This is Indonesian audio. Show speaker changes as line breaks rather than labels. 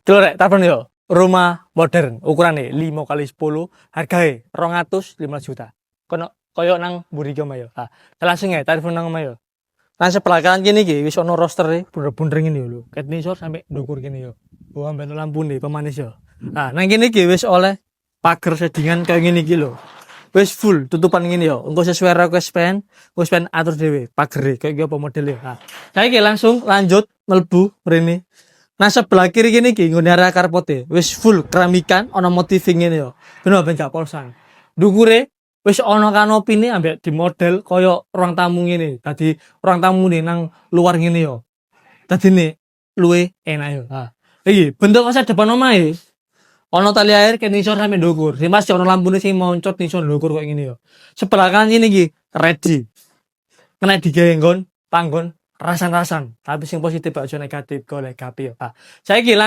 Delok rek, telepon yo. Rumah modern, ukurannya 5 kali 10, harganya 215 juta. Koyo nang mburi ki yo. Ah, langsung ya telepon nang yo. Nang sebelah kanan kene iki wis ono roster bener-bener ngene yo lho. Ket nisor sampe ndukur kene yo. Oh, amben lampune pemanis yo. Nah, nang kene iki wis oleh pager sedingan kayak ngene iki lho. Wis full tutupan ngene yo. Engko sesuai request pen, wis pen atur dhewe pagere kayak iki apa modele. Nah, saiki langsung lanjut mlebu mrene. Nah sebelah kiri gini ki nggone area karpote wis full keramikan ana motif ngene yo. Ben gak polsan. Dukure wis ana kanopine ambek di model koyo ruang tamu ngene. Dadi ruang tamune nang luar ngene yo. Dadine luwe enak yo. Ha. Iki bentuk masa depan omahe. Ana tali air ke nisor sampe ndukur. Sing masih ana lampune sing moncot nisor ndukur koyo ngene yo. Sebelah kanan ini ki ready. Kena digawe nggon panggon rasan-rasan. Tapi sing positif aja negatif golek gapi yo. Ha. Saiki